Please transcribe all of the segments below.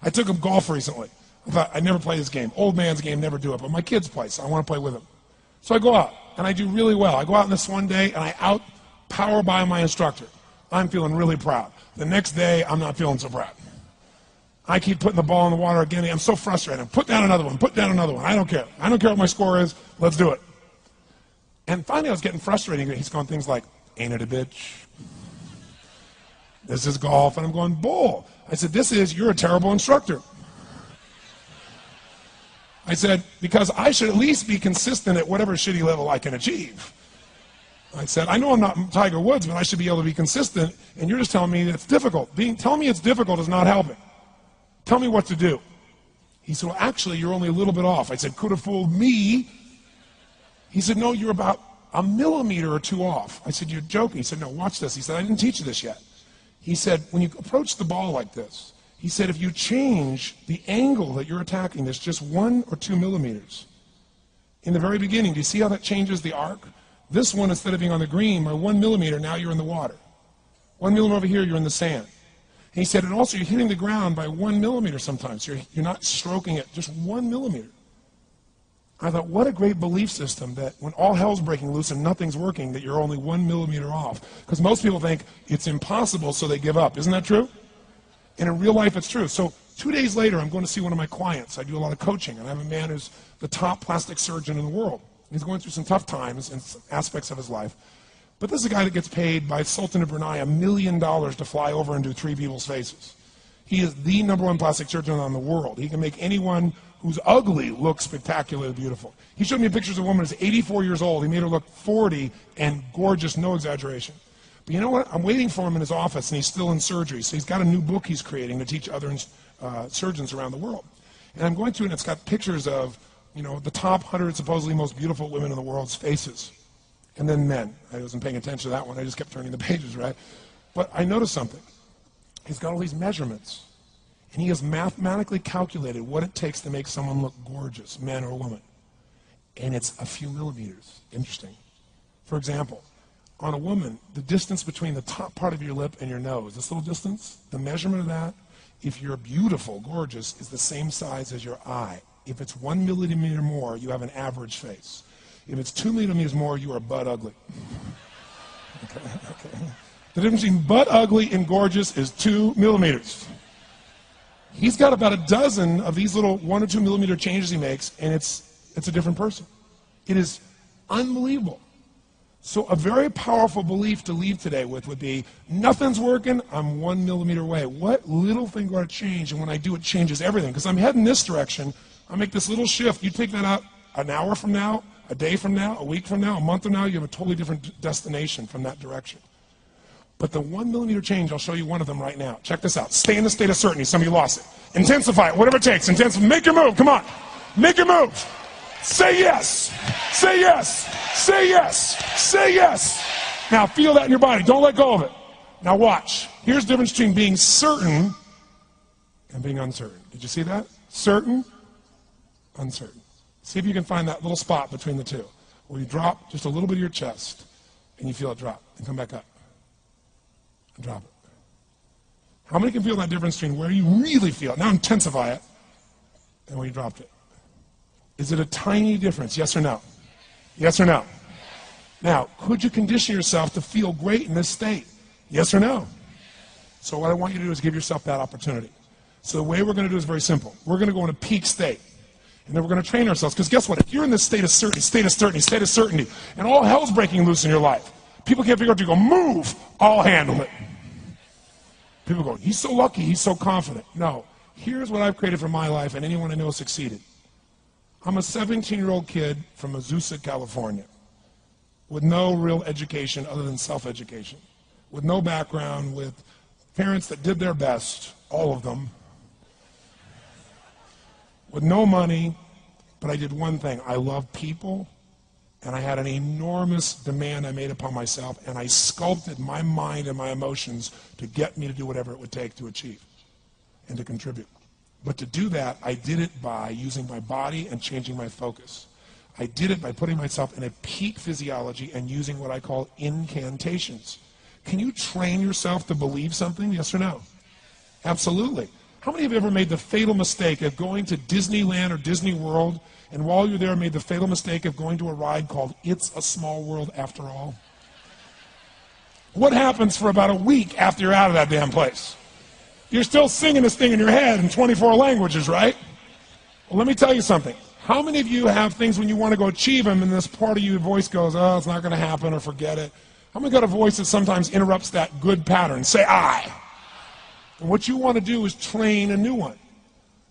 I took him golf recently. I thought, I'd never play this game. Old man's game, never do it. But my kids play, so I want to play with them. So I go out, and I do really well. I go out on this one day, and I out-power by my instructor. I'm feeling really proud. The next day, I'm not feeling so proud. I keep putting the ball in the water again. I'm so frustrated. Put down another one. Put down another one. I don't care. I don't care what my score is. Let's do it. And finally, I was getting frustrated. He's going things like, ain't it a bitch? This is golf. And I'm going, bull. I said, you're a terrible instructor. I said, because I should at least be consistent at whatever shitty level I can achieve. I said, I know I'm not Tiger Woods, but I should be able to be consistent, and you're just telling me it's difficult. Telling me it's difficult is not helping. Tell me what to do. He said, well, actually, you're only a little bit off. I said, could have fooled me. He said, no, you're about a millimeter or two off. I said, you're joking. He said, no, watch this. He said, I didn't teach you this yet. He said, when you approach the ball like this, he said, if you change the angle that you're attacking this just 1 or 2 millimeters, in the very beginning, do you see how that changes the arc? This one, instead of being on the green, by 1 millimeter, now you're in the water. 1 millimeter over here, you're in the sand. And he said, and also you're hitting the ground by 1 millimeter sometimes. You're not stroking it, just 1 millimeter. I thought, what a great belief system that when all hell's breaking loose and nothing's working, that you're only 1 millimeter off. Because most people think it's impossible, so they give up. Isn't that true? And in real life, it's true. So 2 days later, I'm going to see one of my clients. I do a lot of coaching, and I have a man who's the top plastic surgeon in the world. He's going through some tough times in aspects of his life. But this is a guy that gets paid by Sultan of Brunei $1 million to fly over and do 3 people's faces. He is the #1 plastic surgeon in the world. He can make anyone who's ugly look spectacularly beautiful. He showed me pictures of a woman who's 84 years old. He made her look 40 and gorgeous, no exaggeration. But you know what? I'm waiting for him in his office, and he's still in surgery. So he's got a new book he's creating to teach other surgeons around the world. And I'm going through, and it's got pictures of, the top 100 supposedly most beautiful women in the world's faces. And then men. I wasn't paying attention to that one. I just kept turning the pages, right? But I noticed something. He's got all these measurements. And he has mathematically calculated what it takes to make someone look gorgeous, man or woman. And it's a few millimeters. Interesting. For example, on a woman, the distance between the top part of your lip and your nose, this little distance, the measurement of that, if you're beautiful, gorgeous, is the same size as your eye. If it's 1 millimeter more, you have an average face. If it's 2 millimeters more, you are butt ugly. Okay. The difference between butt ugly and gorgeous is 2 millimeters. He's got about a dozen of these little 1 or 2 millimeter changes he makes, and it's a different person. It is unbelievable. So a very powerful belief to leave today with would be, nothing's working, I'm 1 millimeter away. What little thing got to change, and when I do, it changes everything. Because I'm heading this direction, I make this little shift. You take that out an hour from now, a day from now, a week from now, a month from now, you have a totally different destination from that direction. But the 1 millimeter change, I'll show you one of them right now. Check this out. Stay in the state of certainty. Some of you lost it. Intensify it, whatever it takes. Intensify. Make your move. Come on. Make your move. Say yes. Say yes. Say yes. Say yes. Now feel that in your body. Don't let go of it. Now watch. Here's the difference between being certain and being uncertain. Did you see that? Certain, uncertain. See if you can find that little spot between the two, where you drop just a little bit of your chest, and you feel it drop, and come back up, and drop it. How many can feel that difference between where you really feel it, now intensify it, and where you dropped it? Is it a tiny difference, yes or no? Yes or no? Now, could you condition yourself to feel great in this state? Yes or no? So what I want you to do is give yourself that opportunity. So the way we're going to do is very simple. We're going to go in a peak state. And then we're going to train ourselves. Because guess what? If you're in this state of certainty, and all hell's breaking loose in your life, people can't figure out, you go, move, I'll handle it. People go, he's so lucky, he's so confident. No. Here's what I've created for my life, and anyone I know has succeeded. I'm a 17-year-old kid from Azusa, California, with no real education other than self-education, with no background, with parents that did their best, all of them, with no money, but I did one thing. I loved people, and I had an enormous demand I made upon myself, and I sculpted my mind and my emotions to get me to do whatever it would take to achieve and to contribute. But to do that, I did it by using my body and changing my focus. I did it by putting myself in a peak physiology and using what I call incantations. Can you train yourself to believe something? Yes or no? Absolutely. How many have ever made the fatal mistake of going to Disneyland or Disney World, and while you're there made the fatal mistake of going to a ride called It's a Small World After All? What happens for about a week after you're out of that damn place? You're still singing this thing in your head in 24 languages, right? Well, let me tell you something. How many of you have things when you want to go achieve them and this part of your voice goes, oh, it's not going to happen, or forget it? How many got a voice that sometimes interrupts that good pattern? Say I. And what you want to do is train a new one.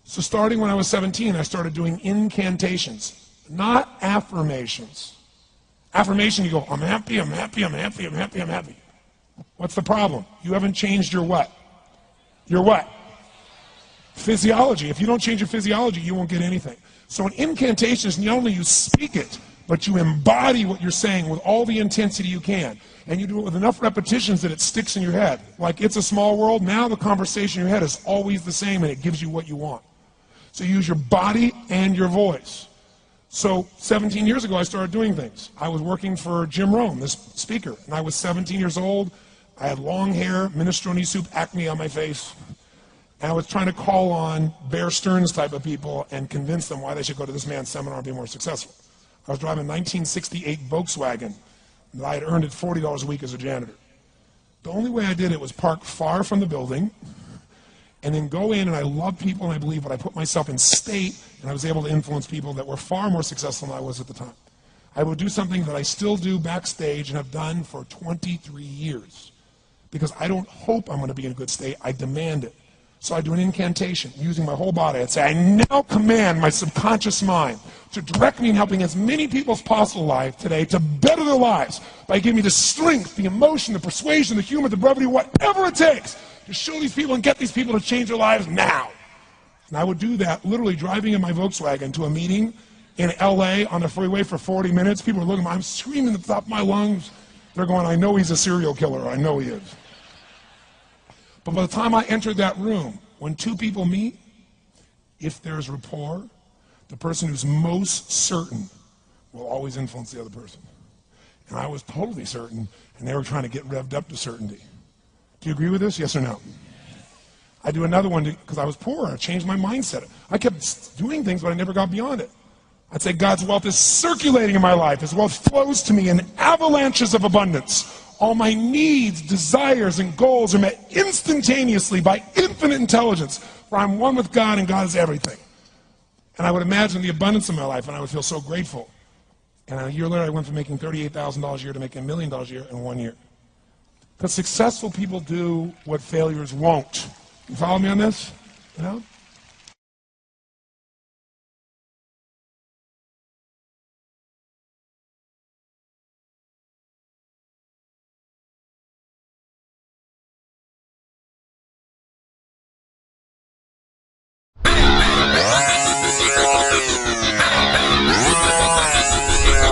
So starting when I was 17, I started doing incantations, not affirmations. Affirmation, you go, I'm happy, I'm happy, I'm happy, I'm happy, I'm happy. What's the problem? You haven't changed your what? Your what? Physiology. If you don't change your physiology, you won't get anything. So an incantation is not only you speak it, but you embody what you're saying with all the intensity you can. And you do it with enough repetitions that it sticks in your head. Like It's a Small World, now the conversation in your head is always the same and it gives you what you want. So you use your body and your voice. So 17 years ago, I started doing things. I was working for Jim Rome, this speaker, and I was 17 years old. I had long hair, minestrone soup, acne on my face. And I was trying to call on Bear Stearns type of people and convince them why they should go to this man's seminar and be more successful. I was driving a 1968 Volkswagen that I had earned at $40 a week as a janitor. The only way I did it was park far from the building and then go in, and I love people and I believe, but I put myself in state, and I was able to influence people that were far more successful than I was at the time. I would do something that I still do backstage and have done for 23 years because I don't hope I'm going to be in a good state, I demand it. So I do an incantation using my whole body. I'd say, I now command my subconscious mind to direct me in helping as many people as possible alive today to better their lives by giving me the strength, the emotion, the persuasion, the humor, the brevity, whatever it takes to show these people and get these people to change their lives now. And I would do that literally driving in my Volkswagen to a meeting in LA on the freeway for 40 minutes. People are looking at me, I'm screaming at the top of my lungs. They're going, I know he's a serial killer, I know he is. But by the time I entered that room, when two people meet, if there's rapport, the person who's most certain will always influence the other person. And I was totally certain, and they were trying to get revved up to certainty. Do you agree with this? Yes or no? I do another one because I was poor. I changed my mindset. I kept doing things, but I never got beyond it. I'd say God's wealth is circulating in my life. His wealth flows to me in avalanches of abundance. All my needs, desires, and goals are met instantaneously by infinite intelligence, for I'm one with God and God is everything. And I would imagine the abundance of my life, and I would feel so grateful. And a year later, I went from making $38,000 a year to making $1 million a year in 1 year. Because successful people do what failures won't. You follow me on this? You know?